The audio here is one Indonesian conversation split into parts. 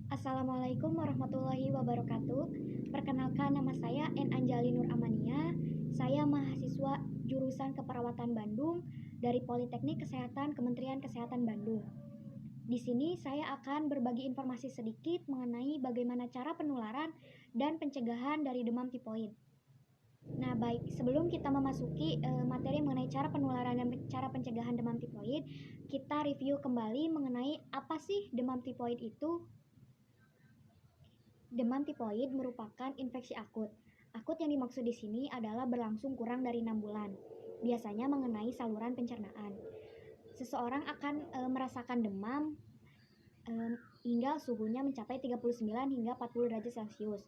Assalamualaikum warahmatullahi wabarakatuh. Perkenalkan, nama saya N. Anjali Nur Amania. Saya mahasiswa jurusan Keperawatan Bandung dari Politeknik Kesehatan Kementerian Kesehatan Bandung. Di sini saya akan berbagi informasi sedikit mengenai bagaimana cara penularan dan pencegahan dari demam tipoid. Nah, baik, sebelum kita memasuki materi mengenai cara penularan dan cara pencegahan demam tipoid, kita review kembali mengenai apa sih demam tipoid itu. Demam tipoid merupakan infeksi akut. Akut yang dimaksud di sini adalah berlangsung kurang dari 6 bulan. Biasanya mengenai saluran pencernaan. Seseorang akan merasakan demam hingga suhunya mencapai 39 hingga 40 derajat Celcius.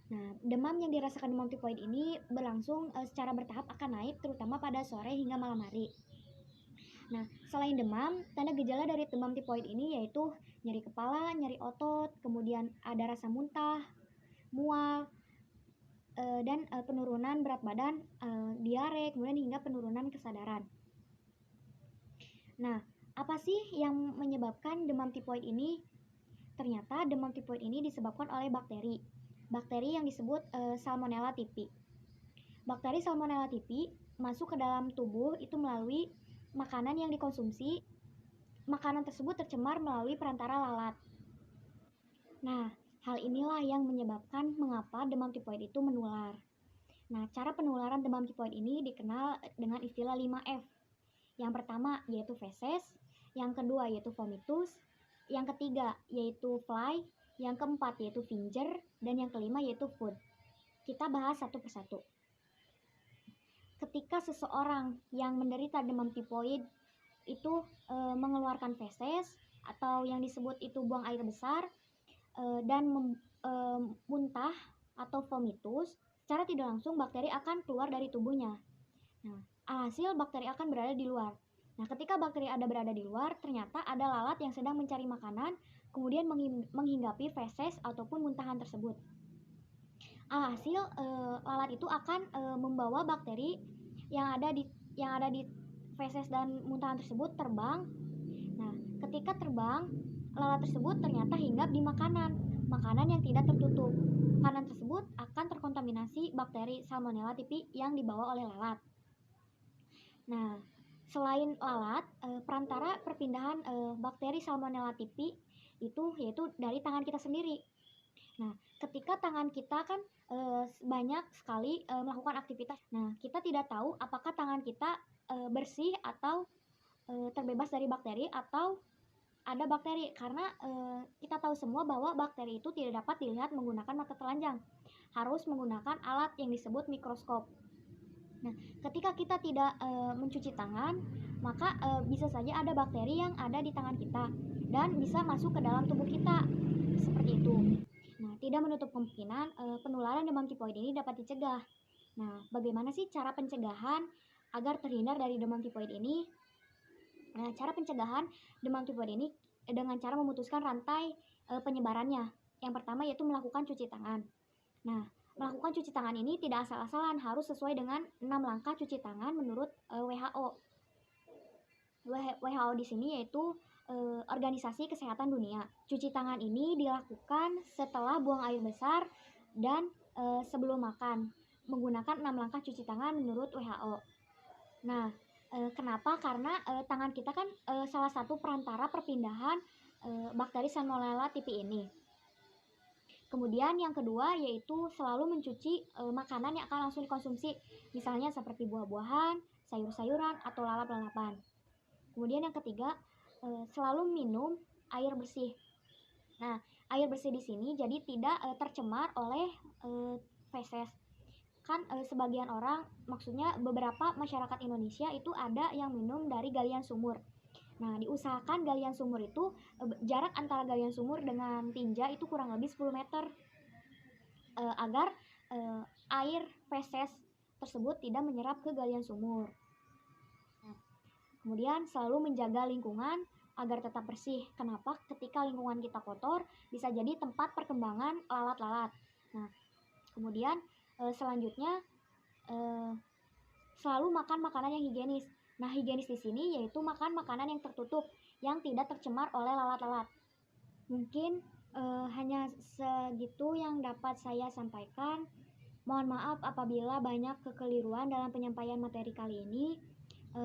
Nah, demam yang dirasakan demam tipoid ini berlangsung secara bertahap akan naik terutama pada sore hingga malam hari. Nah, selain demam, tanda gejala dari demam tipoid ini yaitu nyeri kepala, nyeri otot, kemudian ada rasa muntah, mual, dan penurunan berat badan, diare, kemudian hingga penurunan kesadaran. Nah, apa sih yang menyebabkan demam tipoid ini? Ternyata demam tipoid ini disebabkan oleh bakteri. Bakteri yang disebut Salmonella typhi. Bakteri Salmonella typhi masuk ke dalam tubuh itu melalui makanan yang dikonsumsi. Makanan tersebut tercemar melalui perantara lalat. Nah, hal inilah yang menyebabkan mengapa demam tipoid itu menular. Nah, cara penularan demam tipoid ini dikenal dengan istilah 5F. Yang pertama yaitu feses, yang kedua yaitu vomitus, yang ketiga yaitu fly, yang keempat yaitu finger, dan yang kelima yaitu food. Kita bahas satu persatu. Ketika seseorang yang menderita demam tipoid itu mengeluarkan feses atau yang disebut itu buang air besar dan muntah atau vomitus, secara tidak langsung bakteri akan keluar dari tubuhnya. Nah, alhasil bakteri akan berada di luar. Nah, ketika bakteri berada di luar, ternyata ada lalat yang sedang mencari makanan, kemudian menghinggapi feses ataupun muntahan tersebut. Alhasil lalat itu akan membawa bakteri yang ada di feses dan muntahan tersebut terbang. Nah, ketika terbang, lalat tersebut ternyata hinggap di makanan yang tidak tertutup. Makanan tersebut akan terkontaminasi bakteri Salmonella typhi yang dibawa oleh lalat. Nah, selain lalat, perantara perpindahan bakteri Salmonella typhi itu yaitu dari tangan kita sendiri. Nah, ketika tangan kita kan banyak sekali melakukan aktivitas. Nah, kita tidak tahu apakah tangan kita bersih atau terbebas dari bakteri atau ada bakteri, karena kita tahu semua bahwa bakteri itu tidak dapat dilihat menggunakan mata telanjang, harus menggunakan alat yang disebut mikroskop. Nah, ketika kita tidak mencuci tangan, maka bisa saja ada bakteri yang ada di tangan kita dan bisa masuk ke dalam tubuh kita, seperti itu. Nah, tidak menutup kemungkinan penularan demam tipoid ini dapat dicegah. Nah, bagaimana sih cara pencegahan agar terhindar dari demam tipoid ini? Nah, cara pencegahan demam tipoid ini dengan cara memutuskan rantai penyebarannya. Yang pertama yaitu melakukan cuci tangan. Nah, melakukan cuci tangan ini tidak asal-asalan, harus sesuai dengan 6 langkah cuci tangan menurut WHO. WHO di sini yaitu Organisasi Kesehatan Dunia. Cuci tangan ini dilakukan setelah buang air besar dan sebelum makan, menggunakan 6 langkah cuci tangan menurut WHO. Nah, kenapa? Karena tangan kita kan salah satu perantara perpindahan bakteri Salmonella typhi ini. Kemudian yang kedua yaitu selalu mencuci makanan yang akan langsung dikonsumsi, misalnya seperti buah-buahan, sayur-sayuran, atau lalap-lalapan. Kemudian yang ketiga, selalu minum air bersih. Nah, air bersih di sini jadi tidak tercemar oleh feses. Kan sebagian orang, maksudnya beberapa masyarakat Indonesia itu ada yang minum dari galian sumur. Nah, diusahakan galian sumur itu jarak antara galian sumur dengan tinja itu kurang lebih 10 meter agar air feses tersebut tidak menyerap ke galian sumur. Nah, kemudian selalu menjaga lingkungan agar tetap bersih. Kenapa? Ketika lingkungan kita kotor, bisa jadi tempat perkembangan lalat-lalat. Nah, kemudian selanjutnya selalu makan makanan yang higienis. Nah, higienis di sini yaitu makan makanan yang tertutup, yang tidak tercemar oleh lalat-lalat. Mungkin Hanya segitu yang dapat saya sampaikan. Mohon maaf apabila banyak kekeliruan dalam penyampaian materi kali ini.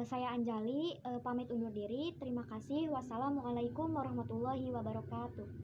Saya Anjali, pamit undur diri. Terima kasih. Wassalamualaikum warahmatullahi wabarakatuh.